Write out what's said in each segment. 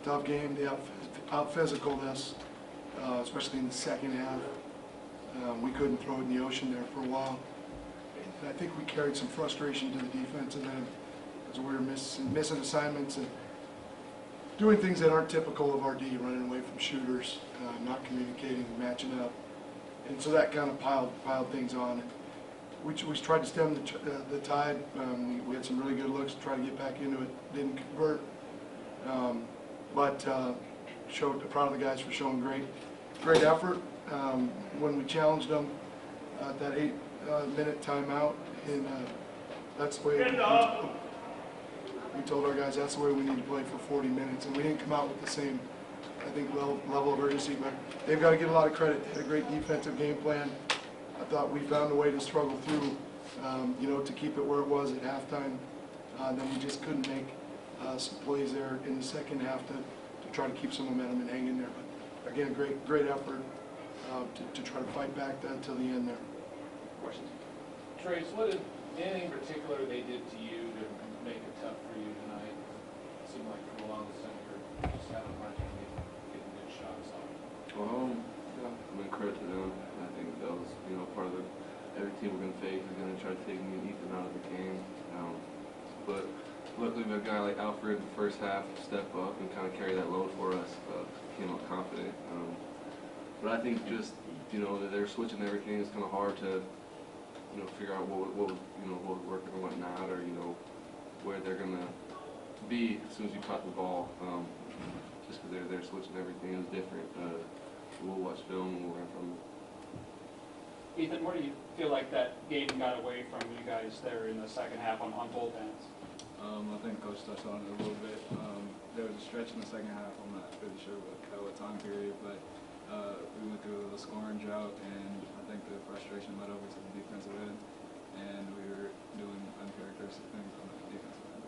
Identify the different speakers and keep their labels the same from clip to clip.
Speaker 1: tough game. They out-physicaled us, especially in the second half. We couldn't throw it in the ocean there for a while. And I think we carried some frustration to the defensive end as we were missing assignments and doing things that aren't typical of our D, running away from shooters, not communicating, matching up. And so that kind of piled things on. We tried to stem the tide. We had some really good looks to try to get back into it. Didn't convert, but proud of the guys for showing great effort. When we challenged them at that 8-minute timeout, and that's the way we told our guys that's the way we need to play for 40 minutes, and we didn't come out with the same, I think, level of urgency. But they've got to get a lot of credit. They had a great defensive game plan. I thought we found a way to struggle through, to keep it where it was at halftime. Then we just couldn't make some plays there in the second half to try to keep some momentum and hang in there. But again, great effort to try to fight back till the end there.
Speaker 2: Questions? Trace, what did anything in particular they did to you to make it tough for you tonight? It seemed like for a long time just having a hard time getting good shots off.
Speaker 3: Yeah, I mean, credit to them. I think that was, part of every team we're going to face is going to try to take me and Ethan out of the game. But luckily, a guy like Alfred in the first half step up and kind of carry that load for us. Came out confident. But I think just, that they're switching everything. It's kind of hard to, figure out what was working and what not, or where they're going to be as soon as you caught the ball. Just because they're switching everything. It was different. We'll watch film and we'll learn from it.
Speaker 4: Ethan, where do you feel like that game got away from you guys there in the second half on both ends?
Speaker 5: I think Coach touched on it a little bit. There was a stretch in the second half. I'm not really sure what time period, but we went through a scoring drought, and I think the frustration led over to the defensive end, and we were doing uncharacteristic things on the defensive end.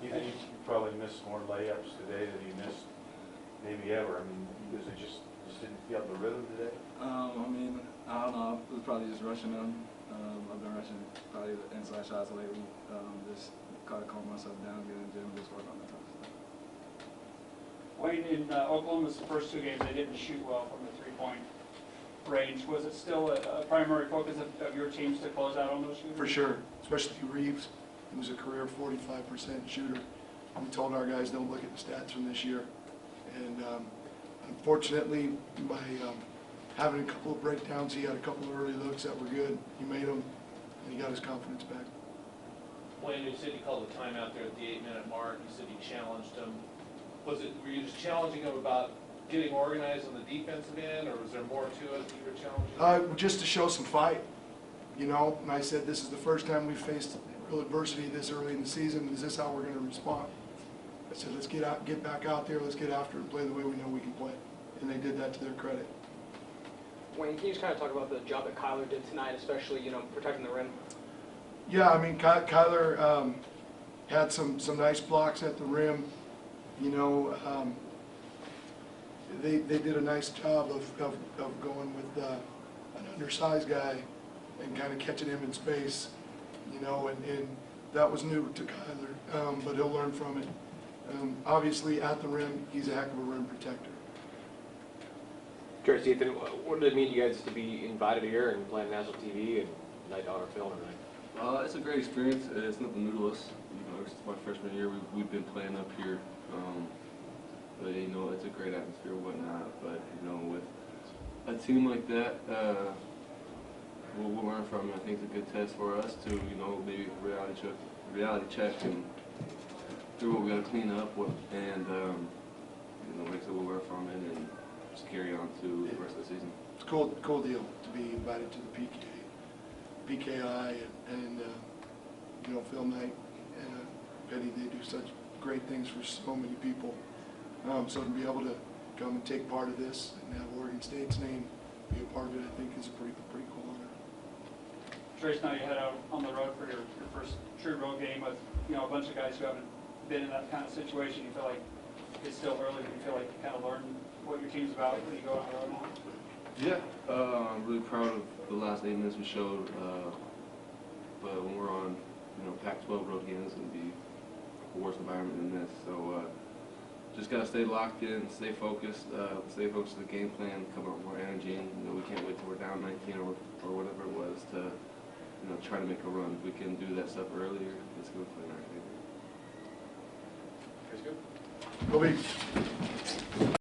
Speaker 6: You think you probably missed more layups today than you missed maybe ever? I mean, because it just didn't feel the rhythm today?
Speaker 5: I don't know. It was probably just rushing them. I've been rushing probably the inside shots lately. Just gotta calm myself down, get in the gym, just work on that type of stuff.
Speaker 4: Wayne, in Oklahoma's first two games, they didn't shoot well from the three-point range. Was it still a primary focus of your teams to close out on those shooters? For
Speaker 1: sure, especially Reeves, who's a career 45% shooter. We told our guys don't look at the stats from this year. And unfortunately, by having a couple of breakdowns, he had a couple of early looks that were good. He made them, and he got his confidence back.
Speaker 2: Wayne, you said he called a timeout there at the 8-minute mark. You said he challenged him. Were you just challenging him about getting organized on the defensive end, or was there more to it that you were challenging? Just
Speaker 1: to show some fight, And I said, this is the first time we've faced real adversity this early in the season. Is this how we're going to respond? I said, let's get back out there, let's get after it and play the way we know we can play. And they did that to their credit.
Speaker 7: Wayne, can you just kind of talk about the job that Kyler did tonight, especially, protecting the rim?
Speaker 1: Yeah, I mean, Kyler had some nice blocks at the rim. They did a nice job of going with an undersized guy and kind of catching him in space, and that was new to Kyler, but he'll learn from it. Obviously, at the rim, he's a heck of a rim protector.
Speaker 7: Curious, Ethan, what did it mean to you guys to be invited here and play on national TV and night on our film tonight?
Speaker 3: It's a great experience. It's nothing new to us. It's my freshman year. We've been playing up here. But it's a great atmosphere and whatnot. But with a team like that, we'll learn from it. I think it's a good test for us to maybe reality check and do what we got to clean up and like I said, we'll learn from it and just carry on to the rest of the season.
Speaker 1: It's a cool deal to be invited to the PKI and film night. Penny, they do such great things for so many people. So to be able to come and take part of this and have Oregon State's name be a part of it, I think is a pretty cool honor.
Speaker 4: Trace, now you head out on the road for your first true road game with a bunch of guys who haven't been in that kind of situation. You feel like it's still early, but you feel like you kind of learned what your team's about when you go on the road now?
Speaker 3: Yeah, I'm really proud of the last 8 minutes we showed. But when we're on Pac-12 road games, it's going to be worse environment than this. So just gotta stay locked in, stay focused to the game plan, come up with more energy, and we can't wait till we're down 19 or whatever it was to try to make a run. If we can do that stuff earlier, it's going to play in our favor.
Speaker 7: Guys good?
Speaker 1: Go Bees.